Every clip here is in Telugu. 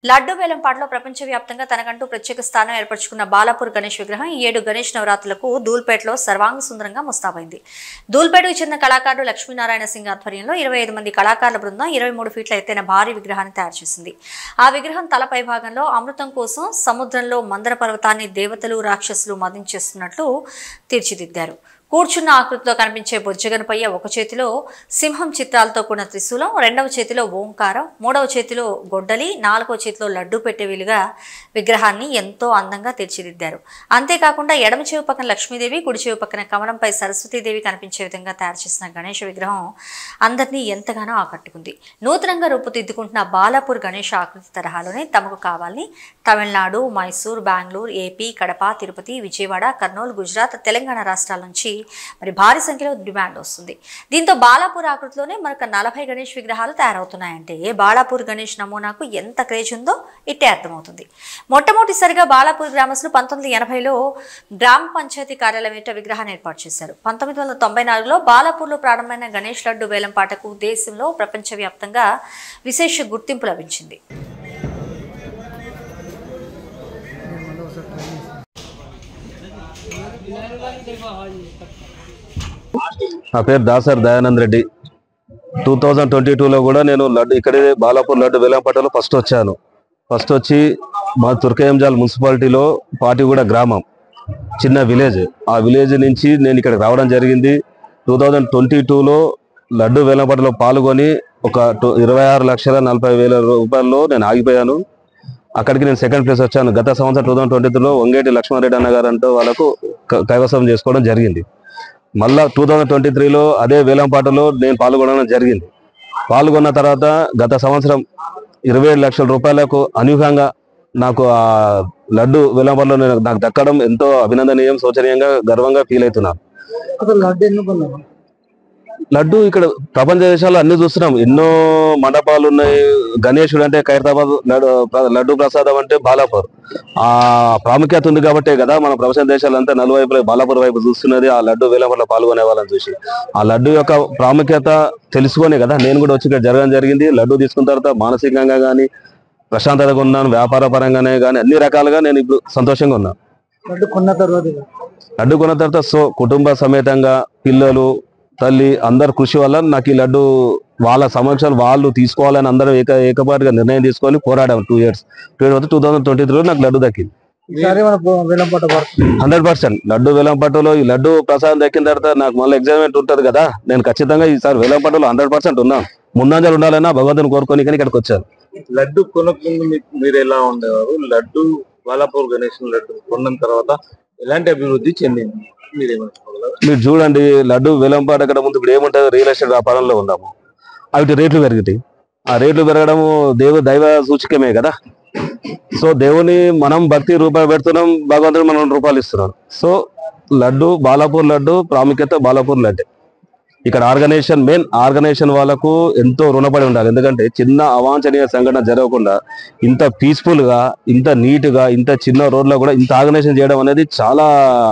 లడ్డు వేలంపాటలో ప్రపంచవ్యాప్తంగా తనకంటూ ప్రత్యేక స్థానం ఏర్పరచుకున్న బాలాపూర్ గణేష్ విగ్రహం ఈ ఏడు గణేష్ నవరాత్రులకు ధూల్పేటలో సర్వాంగ సుందరంగా ముస్తాబైంది. ధూల్పేటకు చెందిన కళాకారుడు లక్ష్మీనారాయణ సింగ్ ఆధ్వర్యంలో 25 మంది కళాకారుల బృందం 23 ఫీట్ల ఎత్తైన భారీ విగ్రహాన్ని తయారు చేసింది. ఆ విగ్రహం తలపై భాగంలో అమృతం కోసం సముద్రంలో మందర పర్వతాన్ని దేవతలు రాక్షసులు మదించేస్తున్నట్లు తీర్చిదిద్దారు. కూర్చున్న ఆకృతిలో కనిపించే బొజ్జగనపయ్య ఒక చేతిలో సింహం చిత్రాలతో కూడిన త్రిశూలం, రెండవ చేతిలో ఓంకారం, మూడవ చేతిలో గొడ్డలి, నాలుగవ చేతిలో లడ్డు పెట్టేవిలుగా విగ్రహాన్ని ఎంతో అందంగా తీర్చిదిద్దారు. అంతేకాకుండా ఎడమ చెవి పక్కన లక్ష్మీదేవి, కుడి చెవి పక్కన కమలంపై సరస్వతీదేవి కనిపించే విధంగా తయారు చేసిన గణేష్ విగ్రహం అందరినీ ఎంతగానో ఆకట్టుకుంది. నూతనంగా రూపుదిద్దుకుంటున్న బాలాపూర్ గణేష్ ఆకృతి తరహాలోనే తమకు కావాలని తమిళనాడు, మైసూర్, బెంగళూరు, ఏపీ, కడప, తిరుపతి, విజయవాడ, కర్నూలు, గుజరాత్, తెలంగాణ రాష్ట్రాల నుంచి మరి భారీ సంఖ్యలో డిమాండ్ వస్తుంది. దీంతో బాలాపూర్ ఆకృతిలోనే మరొక 40 గణేష్ విగ్రహాలు తయారవుతున్నాయంటే బాలాపూర్ గణేష్ నమూనాకు ఎంత క్రేజ్ ఉందో ఇట్టే అర్థమవుతుంది. మొట్టమొదటిసారిగా బాలాపూర్ గ్రామస్తులు 1980లో గ్రామ పంచాయతీ కార్యాలయం ఎదుట విగ్రహాన్ని ఏర్పాటు చేశారు. 1994లో బాలాపూర్లో ప్రారంభమైన గణేష్ లడ్డు వేలంపాటకు దేశంలో ప్రపంచవ్యాప్తంగా విశేష గుర్తింపు లభించింది. నా పేరు దాసర్ దయానంద్ రెడ్డి. 2022లో కూడా నేను లడ్డు ఇక్కడే బాలాపూర్ లడ్డు వేలంపాటలో ఫస్ట్ వచ్చాను. ఫస్ట్ వచ్చి మా తుర్కయంజాల్ మున్సిపాలిటీలో పాటిగూడ గ్రామం, చిన్న విలేజ్. ఆ విలేజ్ నుంచి నేను ఇక్కడికి రావడం జరిగింది. 2022లో లడ్డు వేలంపాటలో పాల్గొని ఒక 26,40,000 రూపాయల్లో నేను ఆగిపోయాను. అక్కడికి నేను సెకండ్ ప్లేస్ వచ్చాను. గత సంవత్సరం 2023లో వంగేటి లక్ష్మారెడ్డి అన్నగారు అంటూ వాళ్ళకు కైవసం చేసుకోవడం జరిగింది. మళ్ళా 2023లో అదే వేలంపాటలో నేను పాల్గొనడం జరిగింది. పాల్గొన్న తర్వాత గత సంవత్సరం 27 లక్షల రూపాయలకు అనూహ్యంగా నాకు ఆ లడ్డు వేలంపాటలో నాకు దక్కడం ఎంతో అభినందనీయం, శోచనీయంగా, గర్వంగా ఫీల్ అవుతున్నాను. లడ్డు ఇక్కడ ప్రపంచ దేశాల్లో అన్ని చూస్తున్నాం, ఎన్నో మండపాలు ఉన్నాయి. గణేశుడు అంటే ఖైరతాబాద్, లడ్డు ప్రసాదం అంటే బాలాపూర్. ఆ ప్రాముఖ్యత ఉంది కాబట్టే కదా మన ప్రపంచ దేశాలంతా నలువైపు బాలాపూర్ వైపు చూస్తున్నది, ఆ లడ్డు వేలంపాటలో పాల్గొనే వాళ్ళని చూసి. ఆ లడ్డు యొక్క ప్రాముఖ్యత తెలుసుకునే కదా నేను కూడా వచ్చి ఇక్కడ జరగడం జరిగింది. లడ్డు తీసుకున్న తర్వాత మానసికంగా కానీ ప్రశాంతతగా ఉన్నాను, వ్యాపార పరంగానే కానీ అన్ని రకాలుగా నేను ఇప్పుడు సంతోషంగా ఉన్నాను. లడ్డు కొన్న తర్వాత కుటుంబ సమేతంగా పిల్లలు, తల్లి అందరు కృషి వల్ల నాకు ఈ లడ్డు వాళ్ళ సమక్షంలో వాళ్ళు తీసుకోవాలని అందరూ ఏకపాటిగా నిర్ణయం తీసుకొని పోరాడాము. 2 years 2023లో నాకు లడ్డు దక్కింది. 100% లడ్డు వేలంపాటలో ఈ లడ్డు ప్రసాదం దక్కిన తర్వాత నాకు మళ్ళీ ఎగ్జామ్మెంట్ ఉంటుంది కదా, నేను ఖచ్చితంగా ఈసారి వేలంపాటలో 100% ఉన్నాను. ముందంజలు ఉండాలన్నా భగవంతుని కోరుకొని కానీ ఇక్కడికి వచ్చాను. లడ్డు కొనుక్కుంది మీరు ఎలా ఉండేవారు? లడ్డు బాలాపూర్ గణేష్ లడ్డు కొన్న తర్వాత ఎలాంటి అభివృద్ధి చెందింది మీరు చూడండి. లడ్డు వేలంపాట అక్కడ ముందు ఇప్పుడు ఏముంటుంది, రియల్ ఎస్టేట్ వ్యాపారంలో ఉన్నాము. అవి రేట్లు పెరుగుతాయి. ఆ రేట్లు పెరగడము దైవ సూచకమే కదా. సో దేవుని మనం భక్తి రూపాయి పెడుతున్నాం, భగవంతుడు మనం రూపాయలు ఇస్తున్నాం. సో లడ్డు బాలాపూర్ లడ్డు ప్రాముఖ్యత బాలాపూర్ లడ్డే. ఇక్కడ మెయిన్ ఆర్గనైజేషన్ వాళ్ళకు ఎంతో రుణపడి ఉండాలి. ఎందుకంటే చిన్న అవాంఛనీయ సంఘటన జరగకుండా ఇంత పీస్ఫుల్ గా, ఇంత నీట్ గా, ఇంత చిన్న రోడ్లో కూడా ఇంత ఆర్గనైజేషన్ చేయడం అనేది చాలా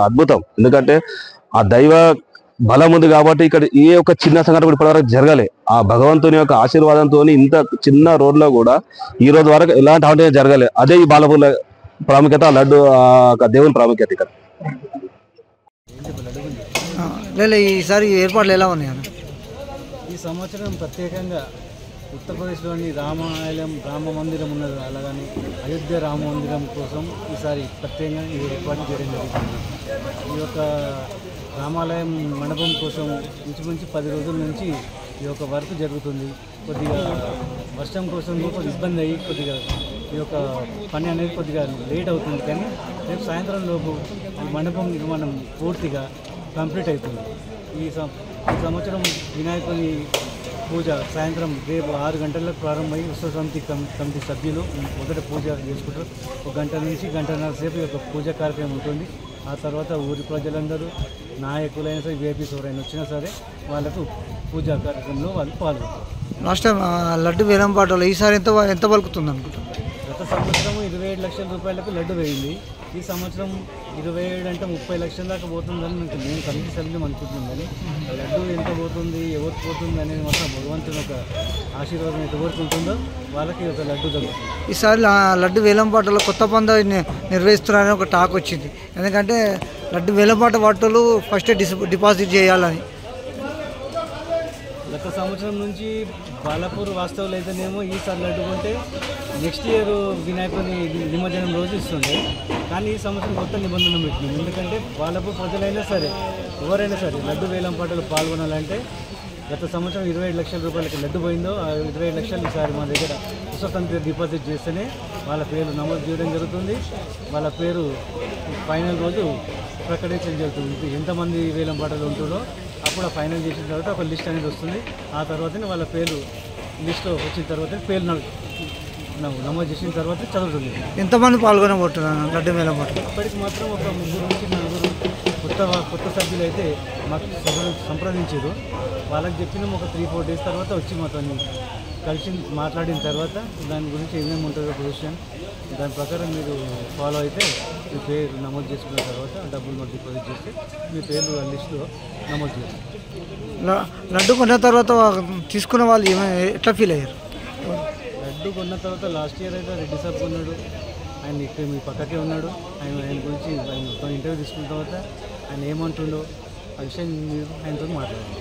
అద్భుతం. ఎందుకంటే ఆ దైవ బలం ఉంది కాబట్టి ఇక్కడ ఏ ఒక చిన్న సంఘటన కూడా ఇప్పటివరకు జరగలే. ఆ భగవంతుని యొక్క ఆశీర్వాదంతో ఇంత చిన్న రోడ్లో కూడా ఈ రోజు వరకు ఎలాంటి ఆటో జరగలే. అదే ఈ బాలాపూర్ ప్రాముఖ్యత, లడ్డు దేవుని ప్రాముఖ్యత. ఇక్కడ ఈసారి ఏర్పాట్లు ఎలా ఉన్నాయి అన్న? ఈ సంవత్సరం ప్రత్యేకంగా ఉత్తరప్రదేశ్లోని రామ మందిరం ఉన్నది, అలాగని అయోధ్య రామ మందిరం కోసం ఈసారి ప్రత్యేకంగా ఏర్పాటు చేయడం జరుగుతుంది. ఈ యొక్క రామాలయం మండపం కోసం ఇంచుమించు 10 రోజుల నుంచి ఈ యొక్క వర్క్ జరుగుతుంది. కొద్దిగా వర్షం కోసం కొద్దిగా ఇబ్బంది అయ్యి కొద్దిగా ఈ యొక్క పని అనేది కొద్దిగా లేట్ అవుతుంది. కానీ రేపు సాయంత్రం లోపు ఈ మండపం నిర్మాణం పూర్తిగా కంప్లీట్ అవుతుంది. ఈ సంవత్సరం వినాయకుని పూజ సాయంత్రం రేపు 6 గంటలకు ప్రారంభమై ఉత్సవ సమితి కమిటీ సభ్యులు మొదట పూజ చేసుకుంటారు. 1 గంట నుంచి 1.5 సేపు యొక్క పూజా కార్యక్రమం ఉంటుంది. ఆ తర్వాత ఊరి ప్రజలందరూ, నాయకులైనా సరే, విఐపీస్ ఎవరైనా వచ్చినా సరే వాళ్ళకు పూజా కార్యక్రమంలో వాళ్ళు పాల్గొంటారు. లాస్ట్ టైం లడ్డు వేలంపాటలో ఈసారి ఎంత పలుకుతుంది అనుకుంటున్నారు? గత సంవత్సరం 27 లక్షల రూపాయలకు లడ్డు వేయింది. ఈ సంవత్సరం 27 అంటే 30 లక్షల దాకా పోతుందని నేను కమిటీ సభ్యులు అనుకుంటున్నాను. కానీ లడ్డు ఎంత పోతుంది, ఎవరికి పోతుంది అనేది మాత్రం భగవంతుని ఒక ఆశీర్వాదం ఎవరికి ఉంటుందో వాళ్ళకి ఒక లడ్డు తగ్గుతుంది. ఈసారి లడ్డు వేలంపాటలో కొత్త పంద నిర్వహిస్తున్నారని ఒక టాక్ వచ్చింది. ఎందుకంటే లడ్డు వేలంపాట వాటలు ఫస్ట్ డిపాజిట్ చేయాలని. గత సంవత్సరం నుంచి బాలాపూర్ వాస్తవులు అయితేనేమో ఈసారి లడ్డు కొంటే నెక్స్ట్ ఇయర్ వినాయకుని నిమజ్జనం రోజు ఇస్తుండే. కానీ ఈ సంవత్సరం కొత్త నిబంధన పెట్టింది. ఎందుకంటే బాలాపూర్ ప్రజలైనా సరే ఎవరైనా సరే లడ్డు వేలంపాటలు పాల్గొనాలంటే గత సంవత్సరం 27 లక్షల రూపాయలకి లడ్డు పోయిందో ఆ 27 లక్షలు ఈసారి మా దగ్గర పుస్తకం డిపాజిట్ చేస్తేనే వాళ్ళ పేరు నమోదు చేయడం జరుగుతుంది. వాళ్ళ పేరు ఫైనల్ రోజు ప్రకటించడం జరుగుతుంది. ఎంతమంది వేలంపాటలు ఉంటుందో అప్పుడు ఫైనల్ చేసిన తర్వాత ఒక లిస్ట్ అనేది వస్తుంది. ఆ తర్వాతనే వాళ్ళ పేరు లిస్ట్లో వచ్చిన తర్వాత పేరు నమోదు చేసిన తర్వాత చదువుతుంది. ఎంతమంది పాల్గొనబోతున్నారు లడ్డు వేలంపాట? ఇప్పటికి మాత్రం ఒక 3 నుంచి 4 కొత్త సభ్యులు అయితే మాకు సంప్రదించారు. వాళ్ళకి చెప్పినాం ఒక 3-4 డేస్ తర్వాత వచ్చి మాతో కలిసి మాట్లాడిన తర్వాత దాని గురించి ఏమేమి ఉంటుందో పొజిషన్ దాని ప్రకారం మీరు ఫాలో అయితే మీ పేరు నమోదు చేసుకున్న తర్వాత డబ్బులు మాకు డిపాజిట్ చేస్తే మీ పేరు లిస్టులో నమోదు చేస్తారు. లడ్డు కొన్న తర్వాత తీసుకున్న వాళ్ళు ఎట్లా ఫీల్ అయ్యారు? లడ్డు కొన్న తర్వాత లాస్ట్ ఇయర్ అయితే రెడ్డి సార్ కొన్నాడు. ఆయన ఇక్కడ మీ పక్కకే ఉన్నాడు. ఆయన గురించి ఆయన ఇంటర్వ్యూ తీసుకున్న తర్వాత ఆయన ఏమంటుండో ఆ విషయం మీరు ఆయనతో మాట్లాడారు.